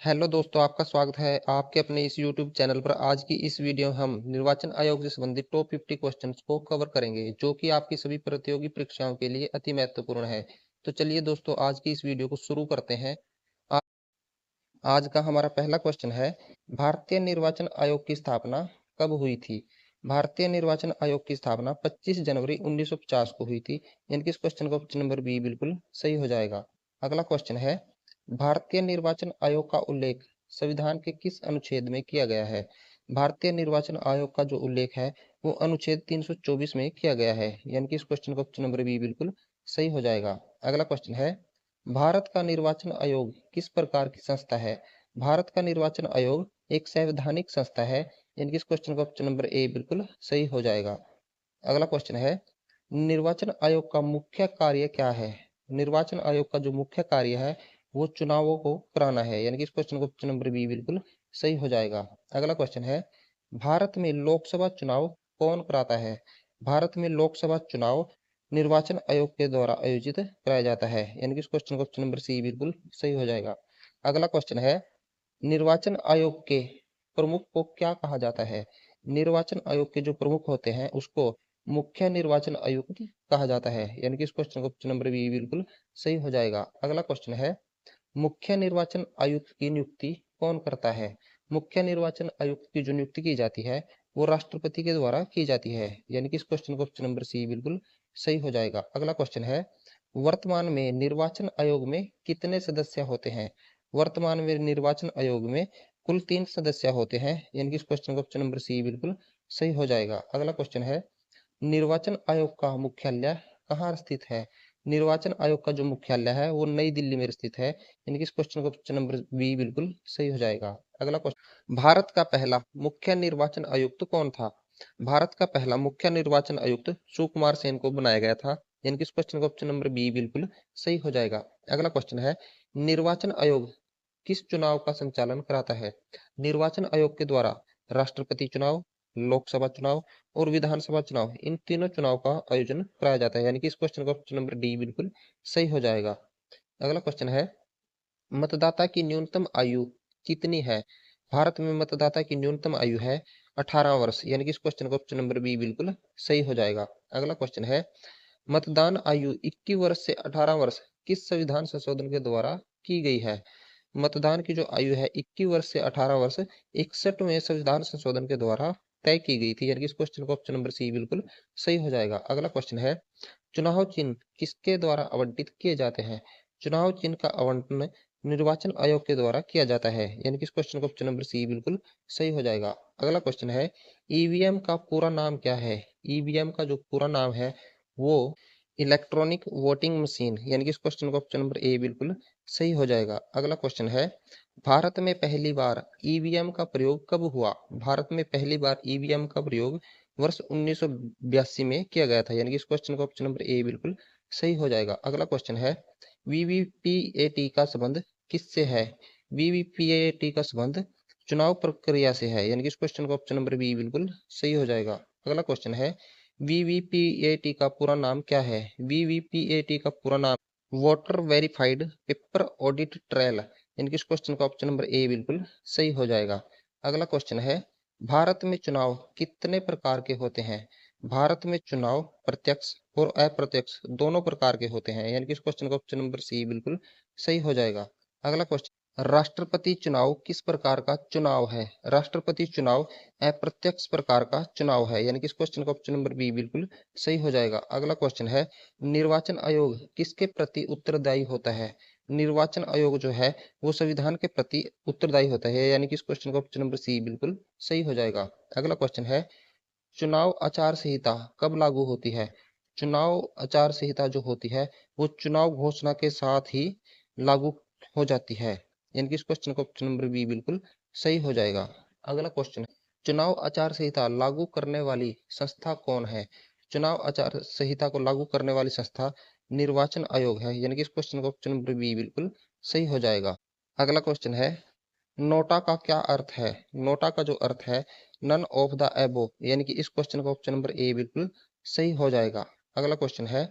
Hello दोस्तों, आपका स्वागत है आपके अपने इस यूट्यूब चैनल पर। आज की इस वीडियो में हम निर्वाचन आयोग से संबंधित टॉप 50 क्वेश्चंस को कवर करेंगे, जो कि आपकी सभी प्रतियोगी परीक्षाओं के लिए अति महत्वपूर्ण है। तो चलिए दोस्तों, आज की इस वीडियो को शुरू करते हैं। आ, आज का हमारा पहला क्वेश्चन है, भारतीय निर्वाचन आयोग की स्थापना कब हुई थी? भारतीय निर्वाचन आयोग की स्थापना 25 जनवरी 1950 को हुई थी। यानी कि इस क्वेश्चन का ऑप्शन नंबर बी बिल्कुल सही हो जाएगा। अगला क्वेश्चन है, भारतीय निर्वाचन आयोग का उल्लेख संविधान के किस अनुच्छेद में किया गया है? भारतीय निर्वाचन आयोग का जो उल्लेख है वो अनुच्छेद 324 में किया गया है। यानी कि इस क्वेश्चन का ऑप्शन नंबर बी बिल्कुल सही हो जाएगा। अगला क्वेश्चन है, भारत का निर्वाचन आयोग किस प्रकार की संस्था है? भारत का निर्वाचन आयोग एक संवैधानिक संस्था है। यानी कि इस क्वेश्चन का ऑप्शन नंबर ए बिल्कुल सही हो जाएगा। अगला क्वेश्चन है, निर्वाचन आयोग का मुख्य कार्य क्या है? निर्वाचन आयोग का जो मुख्य कार्य है वो चुनावों को कराना है। यानी कि इस क्वेश्चन का ऑप्शन नंबर बी बिल्कुल सही हो जाएगा। अगला क्वेश्चन है, भारत में लोकसभा चुनाव कौन कराता है? भारत में लोकसभा चुनाव निर्वाचन आयोग के द्वारा आयोजित कराया जाता है। यानी कि इस क्वेश्चन का ऑप्शन नंबर सी बिल्कुल सही हो जाएगा। अगला क्वेश्चन है, निर्वाचन आयोग के प्रमुख को क्या कहा जाता है? निर्वाचन आयोग के जो प्रमुख होते हैं उसको मुख्य निर्वाचन आयुक्त कहा जाता है। यानी कि इस क्वेश्चन का ऑप्शन नंबर बी बिल्कुल सही हो जाएगा। अगला क्वेश्चन है, मुख्य निर्वाचन आयुक्त की नियुक्ति कौन करता है? मुख्य निर्वाचन आयुक्त की जो नियुक्ति की जाती है वो राष्ट्रपति के द्वारा की जाती है। यानी कि इस क्वेश्चन का ऑप्शन नंबर सी बिल्कुल सही हो जाएगा। अगला क्वेश्चन है, वर्तमान में निर्वाचन आयोग में कितने सदस्य होते हैं? वर्तमान में निर्वाचन आयोग में कुल 3 सदस्य होते हैं। यानी कि इस क्वेश्चन का ऑप्शन नंबर सी बिल्कुल सही हो जाएगा। अगला क्वेश्चन है, निर्वाचन आयोग का मुख्यालय कहाँ स्थित है? निर्वाचन आयोग का जो मुख्यालय है वो नई दिल्ली में स्थित है। यानी कि इस क्वेश्चन का ऑप्शन नंबर बी बिल्कुल सही हो जाएगा। अगला क्वेश्चन, भारत का पहला मुख्य निर्वाचन आयुक्त कौन था? भारत का पहला मुख्य निर्वाचन आयुक्त सुकुमार सेन को बनाया गया था। यानी कि इस क्वेश्चन का ऑप्शन नंबर बी बिल्कुल सही हो जाएगा। अगला क्वेश्चन है, निर्वाचन आयोग किस चुनाव का संचालन कराता है? निर्वाचन आयोग के द्वारा राष्ट्रपति चुनाव, लोकसभा चुनाव और विधानसभा चुनाव, इन तीनों चुनाव का आयोजन कराया जाता है। यानी कि इस क्वेश्चन का ऑप्शन नंबर डी बिल्कुल सही हो जाएगा। अगला क्वेश्चन है, मतदाता की न्यूनतम आयु कितनी है? भारत में मतदाता की न्यूनतम आयु है 18 वर्ष। यानी कि इस क्वेश्चन का ऑप्शन नंबर बी बिल्कुल सही हो जाएगा। अगला क्वेश्चन है, मतदान आयु 21 वर्ष से 18 वर्ष किस संविधान संशोधन के द्वारा की गई है? मतदान की जो आयु है 21 वर्ष से 18 वर्ष 61वें संविधान संशोधन के द्वारा तय की गई थी। यानी कि इस क्वेश्चन का ऑप्शन नंबर सी बिल्कुल सही हो जाएगा। अगला क्वेश्चन है, चुनाव चिन्ह किसके द्वारा आवंटित किए जाते हैं? चुनाव चिन्ह का आवंटन निर्वाचन आयोग के द्वारा किया जाता है। यानी कि इस क्वेश्चन का ऑप्शन नंबर सी बिल्कुल सही हो जाएगा। अगला क्वेश्चन है, ईवीएम का पूरा नाम क्या है? ईवीएम का जो पूरा नाम है वो इलेक्ट्रॉनिक वोटिंग मशीन। यानी कि इस क्वेश्चन का ऑप्शन नंबर ए बिल्कुल सही हो जाएगा। अगला क्वेश्चन है, भारत में पहली बार ईवीएम का प्रयोग कब हुआ? भारत में पहली बार ईवीएम का प्रयोग वर्ष 1982 में किया गया था। यानी कि इस क्वेश्चन का ऑप्शन नंबर ए बिल्कुल सही हो जाएगा। अगला क्वेश्चन है, वीवीपीएटी का संबंध किससे है? वीवीपीएटी का संबंध चुनाव प्रक्रिया से है। यानी कि इस क्वेश्चन का ऑप्शन नंबर बी बिल्कुल सही हो जाएगा। अगला क्वेश्चन है, वीवीपीएटी का पूरा नाम क्या है? वीवीपीएटी का पूरा नाम voter verified paper audit trial. यानी कि इस क्वेश्चन का ऑप्शन नंबर ए बिल्कुल सही हो जाएगा। अगला क्वेश्चन है, भारत में चुनाव कितने प्रकार के होते हैं? भारत में चुनाव प्रत्यक्ष और अप्रत्यक्ष दोनों प्रकार के होते हैं। यानी कि इस क्वेश्चन का ऑप्शन नंबर सी बिल्कुल सही हो जाएगा। अगला क्वेश्चन, राष्ट्रपति चुनाव किस प्रकार का चुनाव है? राष्ट्रपति चुनाव अप्रत्यक्ष प्रकार का चुनाव है। यानी कि इस क्वेश्चन का ऑप्शन नंबर बी बिल्कुल सही हो जाएगा। अगला क्वेश्चन है, निर्वाचन आयोग किसके प्रति उत्तरदायी होता है? निर्वाचन आयोग जो है वो संविधान के प्रति उत्तरदायी होता है। यानी कि इस क्वेश्चन का ऑप्शन नंबर सी बिल्कुल सही हो जाएगा। अगला क्वेश्चन है, चुनाव आचार संहिता कब लागू होती है? चुनाव आचार संहिता जो होती है वो चुनाव घोषणा के साथ ही लागू हो जाती है। यानी कि इस क्वेश्चन का ऑप्शन नंबर बी बिल्कुल सही हो जाएगा। अगला क्वेश्चन है, चुनाव आचार संहिता लागू करने वाली संस्था कौन है? चुनाव आचार संहिता को लागू करने वाली संस्था निर्वाचन आयोग है। यानी कि इस क्वेश्चन का ऑप्शन नंबर बी बिल्कुल सही हो जाएगा। अगला क्वेश्चन है, नोटा का क्या अर्थ है? नोटा का जो अर्थ है नन ऑफ द एबो। यानी कि इस क्वेश्चन का ऑप्शन नंबर ए बिल्कुल सही हो जाएगा। अगला क्वेश्चन है,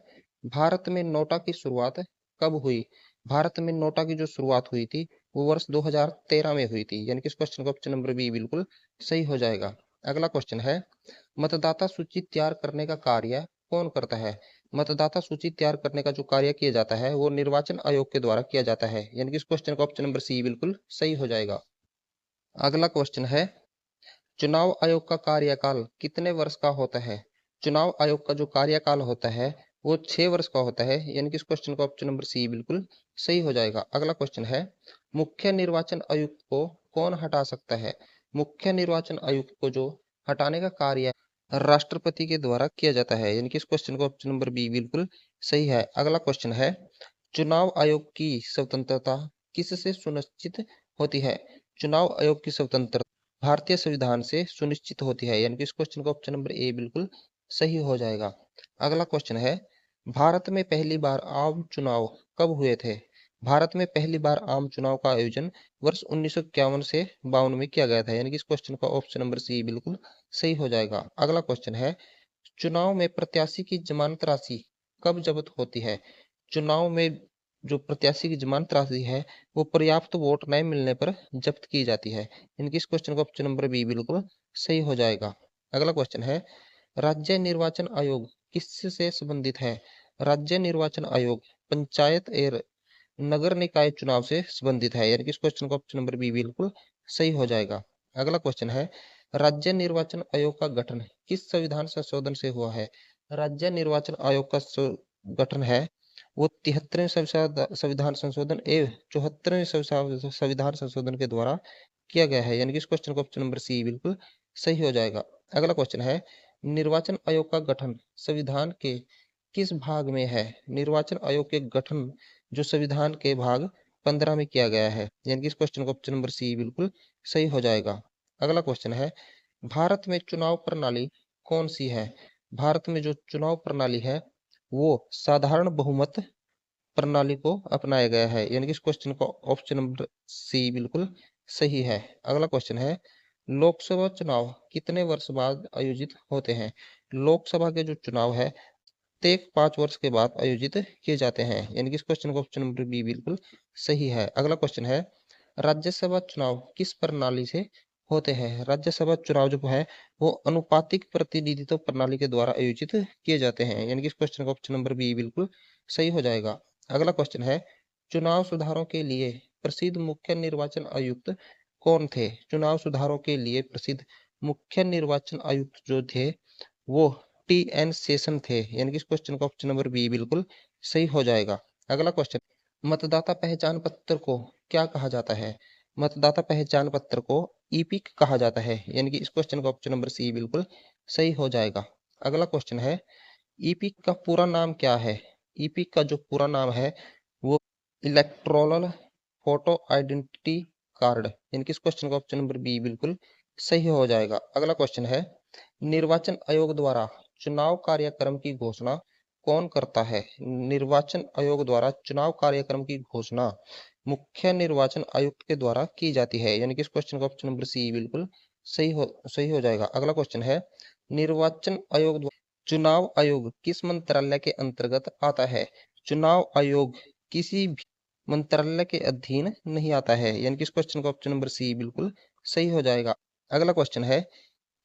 भारत में नोटा की शुरुआत कब हुई? भारत में नोटा की जो शुरुआत हुई थी वो वर्ष 2013 में हुई थी, यानी कि इस क्वेश्चन का ऑप्शन नंबर बी बिल्कुल सही हो जाएगा। अगला क्वेश्चन है, मतदाता सूची तैयार करने का कार्य कौन करता है? मतदाता सूची तैयार करने का जो कार्य किया जाता है वो निर्वाचन आयोग के द्वारा किया जाता है, यानी कि इस क्वेश्चन का ऑप्शन नंबर सी बिल्कुल सही हो जाएगा। अगला क्वेश्चन है, चुनाव आयोग का कार्यकाल कितने वर्ष का होता है? चुनाव आयोग का जो कार्यकाल होता है वो 6 वर्ष का होता है, यानी कि इस क्वेश्चन का ऑप्शन नंबर सी बिल्कुल सही हो जाएगा। अगला क्वेश्चन है, मुख्य निर्वाचन आयुक्त को कौन हटा सकता है? मुख्य निर्वाचन आयुक्त को जो हटाने का कार्य राष्ट्रपति के द्वारा किया जाता है, यानी कि इस क्वेश्चन का ऑप्शन नंबर बी बिल्कुल सही है। अगला क्वेश्चन है, चुनाव आयोग की स्वतंत्रता किससे सुनिश्चित होती है? चुनाव आयोग की स्वतंत्रता भारतीय संविधान से सुनिश्चित होती है, यानी कि इस क्वेश्चन का ऑप्शन नंबर ए बिल्कुल सही हो जाएगा। अगला क्वेश्चन है, भारत में पहली बार आम चुनाव कब हुए थे? भारत में पहली बार आम चुनाव का आयोजन वर्ष 1951 से 52 में किया गया था, यानी कि इस क्वेश्चन का ऑप्शन नंबर सी बिल्कुल सही हो जाएगा। अगला क्वेश्चन है, चुनाव में प्रत्याशी की जमानत राशि कब जब्त होती है? चुनाव में जो प्रत्याशी की जमानत राशि है वो पर्याप्त वोट नहीं मिलने पर जब्त की जाती है, इनकी इस क्वेश्चन का ऑप्शन नंबर बी बिल्कुल सही हो जाएगा। अगला क्वेश्चन है, राज्य निर्वाचन आयोग किससे संबंधित है? राज्य निर्वाचन आयोग पंचायत एवं नगर निकाय चुनाव से संबंधित है, यानी कि इस क्वेश्चन का ऑप्शन नंबर बी बिल्कुल सही हो जाएगा। अगला क्वेश्चन है, राज्य निर्वाचन आयोग का गठन किस संविधान संशोधन से हुआ है? राज्य निर्वाचन आयोग का गठन है वो 73वें संविधान संशोधन एवं 74वें संविधान संशोधन के द्वारा किया गया है, यानी कि इस क्वेश्चन का ऑप्शन नंबर सी बिल्कुल सही हो जाएगा। अगला क्वेश्चन है, निर्वाचन आयोग का गठन संविधान के किस भाग में है? निर्वाचन आयोग के गठन जो संविधान के भाग 15 में किया गया है, यानी कि इस क्वेश्चन का ऑप्शन नंबर सी बिल्कुल सही हो जाएगा। अगला क्वेश्चन है, भारत में चुनाव प्रणाली कौन सी है? भारत में जो चुनाव प्रणाली है वो साधारण बहुमत प्रणाली को अपनाया गया है, यानी कि इस क्वेश्चन का ऑप्शन नंबर सी बिल्कुल सही है। अगला क्वेश्चन है, लोकसभा चुनाव कितने वर्ष बाद आयोजित होते हैं? लोकसभा के जो चुनाव है प्रत्येक 5 वर्ष के बाद आयोजित किए जाते हैं, यानी कि इस क्वेश्चन का ऑप्शन नंबर बी बिल्कुल सही है। अगला क्वेश्चन है, राज्यसभा चुनाव किस प्रणाली से होते हैं? राज्यसभा चुनाव जो है वो अनुपातिक प्रतिनिधित्व प्रणाली के द्वारा आयोजित किए जाते हैं, यानी कि इस क्वेश्चन का ऑप्शन नंबर बी बिल्कुल सही हो जाएगा। अगला क्वेश्चन है, चुनाव सुधारों के लिए प्रसिद्ध मुख्य निर्वाचन आयुक्त कौन थे? चुनाव सुधारों के लिए प्रसिद्ध मुख्य निर्वाचन आयुक्त जो थे वो टी.एन. शेषन थे, यानी कि इस क्वेश्चन का ऑप्शन नंबर बी बिल्कुल सही हो जाएगा। अगला क्वेश्चन, मतदाता पहचान पत्र को क्या कहा जाता है? मतदाता पहचान पत्र को ईपिक कहा जाता है, यानी कि इस क्वेश्चन का ऑप्शन नंबर सी बिल्कुल सही हो जाएगा। अगला क्वेश्चन है, ईपिक का पूरा नाम क्या है? ईपिक का जो पूरा नाम है वो इलेक्टोरल फोटो आइडेंटिटी कार्ड, यानी कि इस क्वेश्चन का ऑप्शन नंबर बी बिल्कुल सही हो जाएगा। अगला क्वेश्चन है, निर्वाचन आयोग द्वारा चुनाव कार्यक्रम की घोषणा कौन करता है? निर्वाचन आयोग द्वारा चुनाव कार्यक्रम की घोषणा मुख्य निर्वाचन आयुक्त के द्वारा की जाती है, यानी कि इस क्वेश्चन का ऑप्शन नंबर सी बिल्कुल सही हो जाएगा। अगला क्वेश्चन है, निर्वाचन आयोग चुनाव आयोग किस मंत्रालय के अंतर्गत आता है? चुनाव आयोग किसी भी मंत्रालय के अधीन नहीं आता है, यानी कि इस क्वेश्चन का ऑप्शन नंबर सी बिल्कुल सही हो जाएगा। अगला क्वेश्चन है,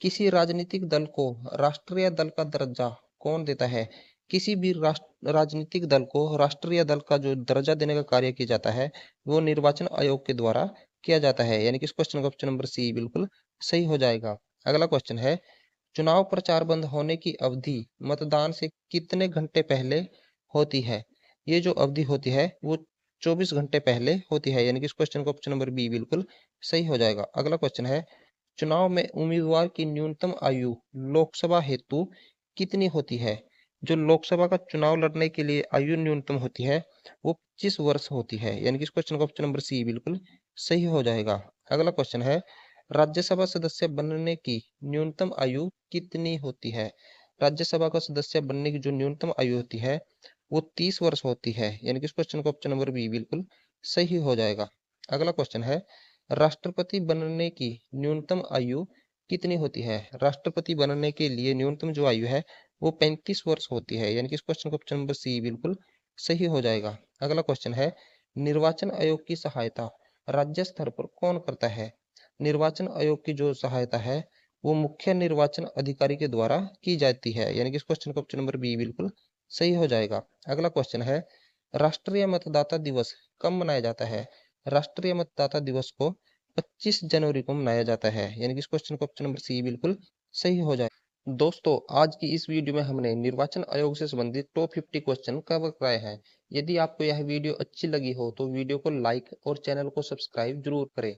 किसी राजनीतिक दल को राष्ट्रीय दल का दर्जा कौन देता है? किसी भी राजनीतिक दल को राष्ट्रीय दल का जो दर्जा देने का कार्य किया जाता है वो निर्वाचन आयोग के द्वारा किया जाता है, यानी कि इस क्वेश्चन का ऑप्शन नंबर सी बिल्कुल सही हो जाएगा। अगला क्वेश्चन है, चुनाव प्रचार बंद होने की अवधि मतदान से कितने घंटे पहले होती है? ये जो अवधि होती है वो 24 घंटे पहले होती है, यानी कि इस क्वेश्चन का ऑप्शन नंबर बी बिल्कुल सही हो जाएगा। अगला क्वेश्चन है, चुनाव में उम्मीदवार की न्यूनतम आयु लोकसभा हेतु कितनी होती है? जो लोकसभा का चुनाव लड़ने के लिए आयु न्यूनतम होती है वो 25 वर्ष होती है, यानी कि इस क्वेश्चन का ऑप्शन नंबर सी बिल्कुल सही हो जाएगा। अगला क्वेश्चन है, राज्यसभा सदस्य बनने की न्यूनतम आयु कितनी होती है? राज्यसभा का सदस्य बनने की जो न्यूनतम आयु होती है वो 30 वर्ष होती है, यानी कि इस क्वेश्चन का ऑप्शन नंबर बी बिल्कुल सही हो जाएगा। अगला क्वेश्चन है, राष्ट्रपति बनने की न्यूनतम आयु कितनी होती है? राष्ट्रपति बनने के लिए न्यूनतम जो आयु है वो 35 वर्ष होती है, यानी कि इस क्वेश्चन का ऑप्शन नंबर सी बिल्कुल सही हो जाएगा। अगला क्वेश्चन है, निर्वाचन आयोग की सहायता राज्य स्तर पर कौन करता है? निर्वाचन आयोग की जो सहायता है वो मुख्य निर्वाचन अधिकारी के द्वारा की जाती है, यानी कि इस क्वेश्चन का ऑप्शन नंबर बी बिल्कुल सही हो जाएगा। अगला क्वेश्चन है, राष्ट्रीय मतदाता दिवस कब मनाया जाता है? राष्ट्रीय मतदाता दिवस को 25 जनवरी को मनाया जाता है, यानी कि इस क्वेश्चन का ऑप्शन नंबर सी बिल्कुल सही हो जाए। दोस्तों, आज की इस वीडियो में हमने निर्वाचन आयोग से संबंधित टॉप 50 क्वेश्चन कवर कराए हैं। यदि आपको यह वीडियो अच्छी लगी हो तो वीडियो को लाइक और चैनल को सब्सक्राइब जरूर करें।